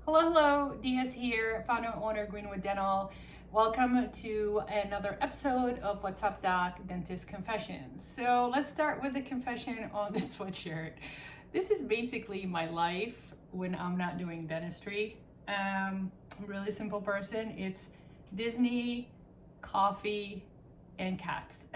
Hello, Diaz here, founder and owner of Greenwood Dental. Welcome to another episode of What's Up Doc Dentist Confessions. So let's start with the confession on the sweatshirt. This is basically my life when I'm not doing dentistry. I'm a really simple person. It's Disney, coffee, and cats.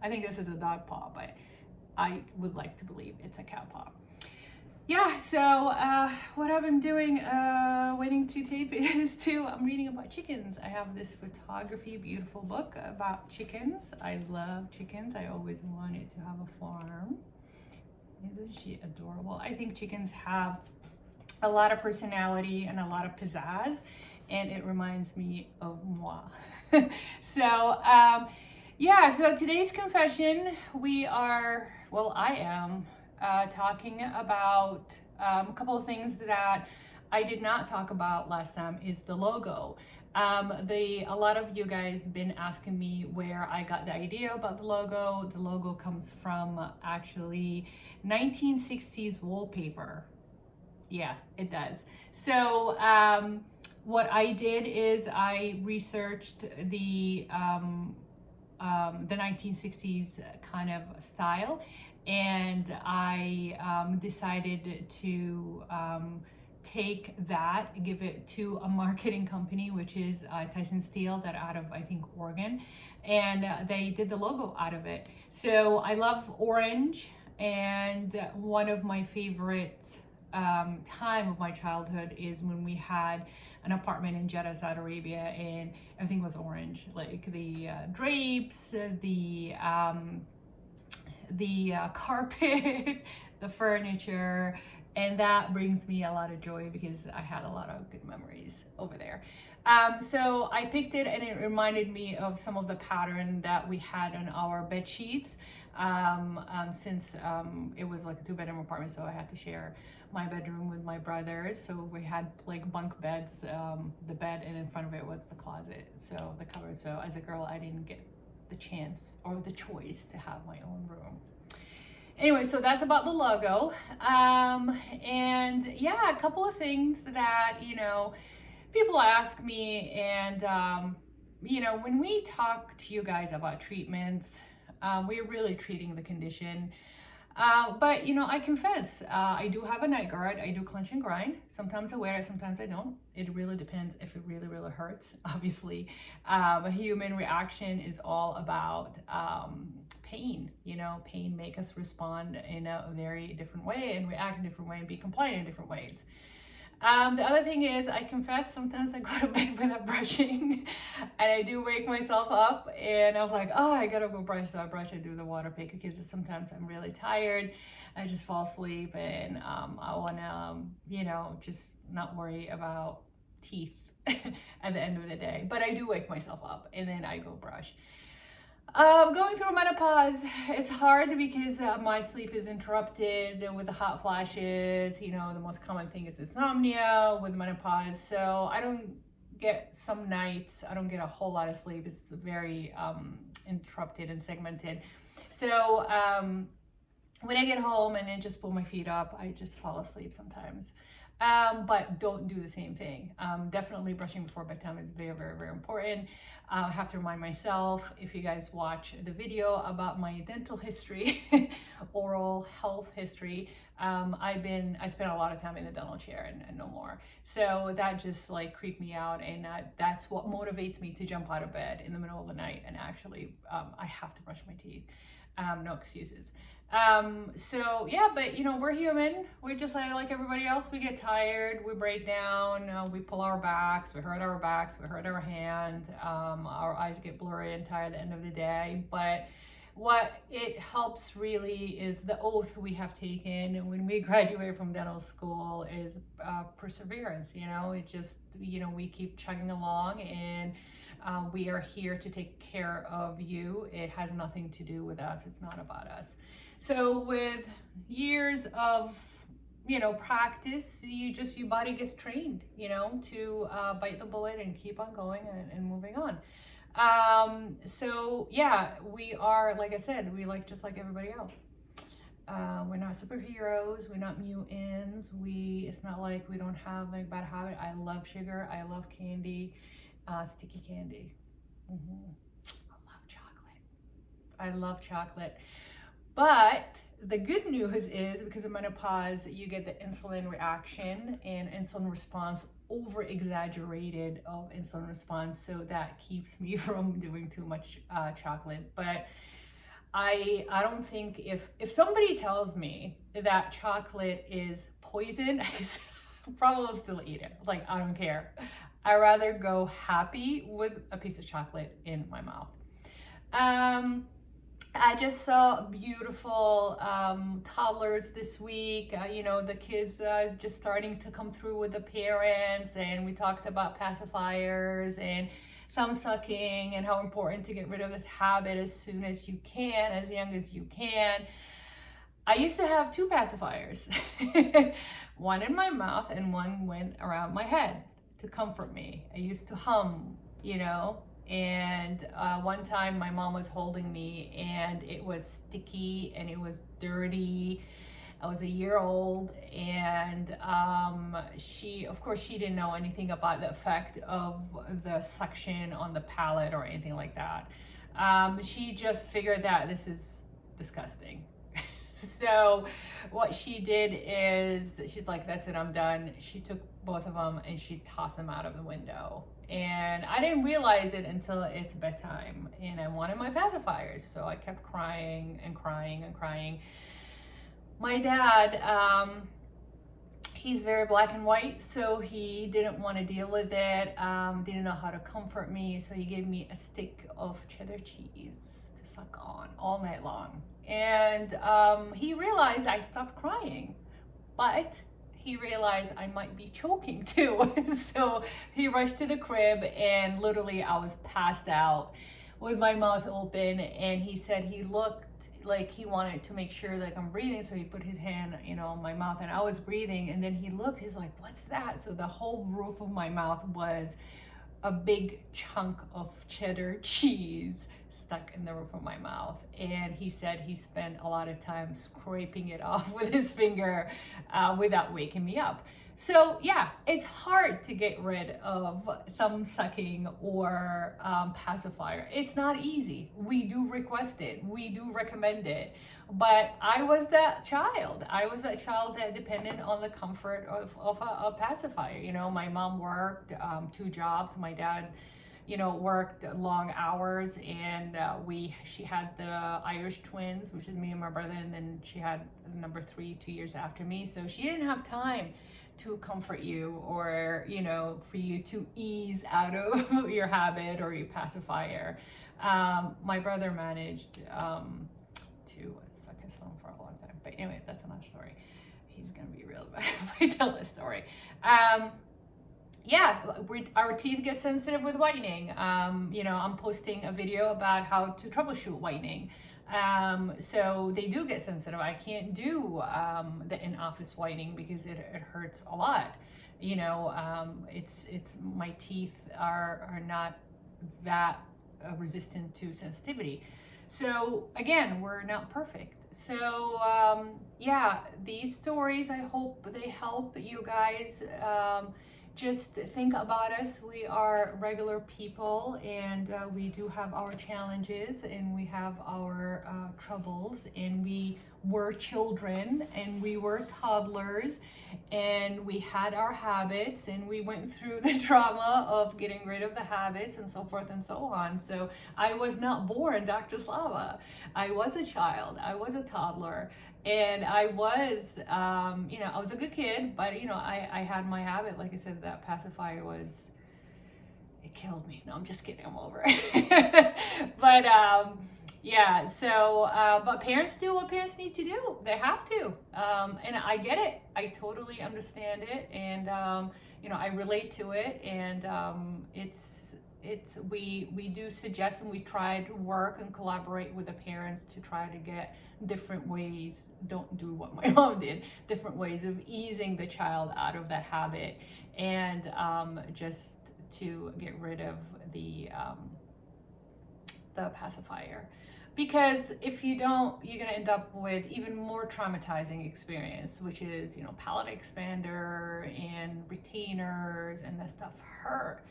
I think this is a dog paw, but I would like to believe it's a cat paw. Yeah, so what I've been doing, waiting to tape is I'm reading about chickens. I have this photography, beautiful book about chickens. I love chickens. I always wanted to have a farm. Isn't she adorable? I think chickens have a lot of personality and a lot of pizzazz, and it reminds me of moi. So, yeah, so today's confession, I am talking about a couple of things that I did not talk about last time is the logo. A lot of you guys been asking me where I got the idea about the logo. The logo comes from actually 1960s wallpaper. Yeah, it does. So what I did is I researched the 1960s kind of style, and I decided to take that, give it to a marketing company, which is Tyson Steel, that out of, I think, Oregon, and they did the logo out of it. So I love orange, and one of my favorite time of my childhood is when we had an apartment in Jeddah, Saudi Arabia, and everything was orange, like the drapes, the carpet, the furniture, and that brings me a lot of joy because I had a lot of good memories over there. So I picked it, and it reminded me of some of the pattern that we had on our bed sheets, since it was like a 2-bedroom apartment, so I had to share my bedroom with my brothers. So we had like bunk beds, the bed, and in front of it was the closet, so the cupboard. So as a girl, I didn't get the chance or the choice to have my own room. Anyway, so that's about the logo. And yeah, a couple of things that, people ask me, and, when we talk to you guys about treatments, we're really treating the condition. But I confess, I do have a night guard. I do clench and grind. Sometimes I wear it, sometimes I don't. It really depends if it really, really hurts. Obviously, a human reaction is all about pain. Pain make us respond in a very different way and react in a different way and be compliant in different ways. The other thing is, I confess, sometimes I go to bed without brushing, and I do wake myself up, and I was like, oh, I gotta go brush. So I brush, I do the water pick, because sometimes I'm really tired. I just fall asleep, and I wanna, just not worry about teeth at the end of the day. But I do wake myself up, and then I go brush. Going through menopause, it's hard because my sleep is interrupted with the hot flashes. The most common thing is insomnia with menopause. So I don't get some nights, I don't get a whole lot of sleep. It's very interrupted and segmented. So when I get home and then just pull my feet up, I just fall asleep sometimes. But don't do the same thing. Definitely brushing before bedtime is very, very, very important. I have to remind myself, if you guys watch the video about my dental history, oral health history, I spent a lot of time in the dental chair and no more. So that just like creeped me out, and that's what motivates me to jump out of bed in the middle of the night and actually, I have to brush my teeth. No excuses. So yeah, but we're human. We're just like everybody else. We get tired, we break down, we pull our backs, we hurt our backs, we hurt our hand, our eyes get blurry and tired at the end of the day. But what it helps really is the oath we have taken when we graduate from dental school is perseverance. It just, we keep chugging along, and we are here to take care of you. It has nothing to do with us. It's not about us. So with years of, practice, your body gets trained, to bite the bullet and keep on going and moving on. So yeah, we are, like I said, we just like everybody else. We're not superheroes. We're not mutants. It's not like we don't have like bad habit. I love sugar. I love candy, sticky candy. I love chocolate. I love chocolate. But the good news is because of menopause, you get the insulin reaction and insulin response, over exaggerated of insulin response. So that keeps me from doing too much chocolate. But I don't think if somebody tells me that chocolate is poison, I probably will still eat it. Like, I don't care. I rather go happy with a piece of chocolate in my mouth. I just saw beautiful toddlers this week. You know, the kids just starting to come through with the parents, and we talked about pacifiers and thumb sucking and how important to get rid of this habit as soon as you can, as young as you can. I used to have 2 pacifiers, one in my mouth and one went around my head to comfort me. I used to hum, you know, and one time my mom was holding me and it was sticky and it was dirty. I was a year old, and she didn't know anything about the effect of the suction on the palate or anything like that. She just figured that this is disgusting. So what she did is she's like, that's it, I'm done. She took both of them and she tossed them out of the window. And I didn't realize it until it's bedtime and I wanted my pacifiers. So I kept crying and crying and crying. My dad, he's very black and white, so he didn't want to deal with it, didn't know how to comfort me, so he gave me a stick of cheddar cheese to suck on all night long. And he realized I stopped crying, but he realized I might be choking too. So he rushed to the crib and literally I was passed out with my mouth open, and he said he looked like he wanted to make sure that I'm breathing, so he put his hand, you know, on my mouth and I was breathing, and then he looked, he's like, what's that? So the whole roof of my mouth was a big chunk of cheddar cheese stuck in the roof of my mouth. And he said he spent a lot of time scraping it off with his finger without waking me up. So yeah, it's hard to get rid of thumb sucking or pacifier. It's not easy. We do request it. We do recommend it. But I was that child. I was that child that depended on the comfort of a pacifier. You know, my mom worked 2 jobs. My dad, you know, worked long hours, and she had the Irish twins, which is me and my brother, and then she had number 3 2 years after me. So she didn't have time to comfort you or, you know, for you to ease out of your habit or your pacifier. My brother managed to suck his thumb for a long time. But anyway, that's another story. He's gonna be real bad if I tell this story. Yeah, our teeth get sensitive with whitening. You know, I'm posting a video about how to troubleshoot whitening. So they do get sensitive. I can't do the in-office whitening because it hurts a lot. You know, it's my teeth are not that resistant to sensitivity. So again, we're not perfect. So yeah, these stories, I hope they help you guys. Just think about us. We are regular people, and we do have our challenges, and we have our troubles, and we were children, and we were toddlers, and we had our habits, and we went through the trauma of getting rid of the habits and so forth and so on. So I was not born Dr. Slava. I was a child. I was a toddler. And I was, you know, I was a good kid, but, you know, I had my habit. Like I said, that pacifier it killed me. No, I'm just kidding. I'm over it. But, yeah, so, but parents do what parents need to do. They have to. And I get it. I totally understand it. And, you know, I relate to it. And we do suggest, and we try to work and collaborate with the parents to try to get different ways, don't do what my mom did, different ways of easing the child out of that habit, and just to get rid of the pacifier. Because if you don't, you're gonna end up with even more traumatizing experience, which is, you know, palate expander and retainers, and that stuff hurt.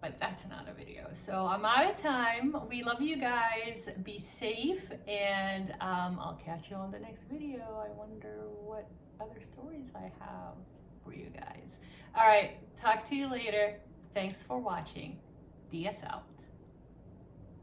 But that's another video. So I'm out of time. We love you guys. Be safe, and I'll catch you on the next video. I wonder what other stories I have for you guys. All right, talk to you later. Thanks for watching. DS out.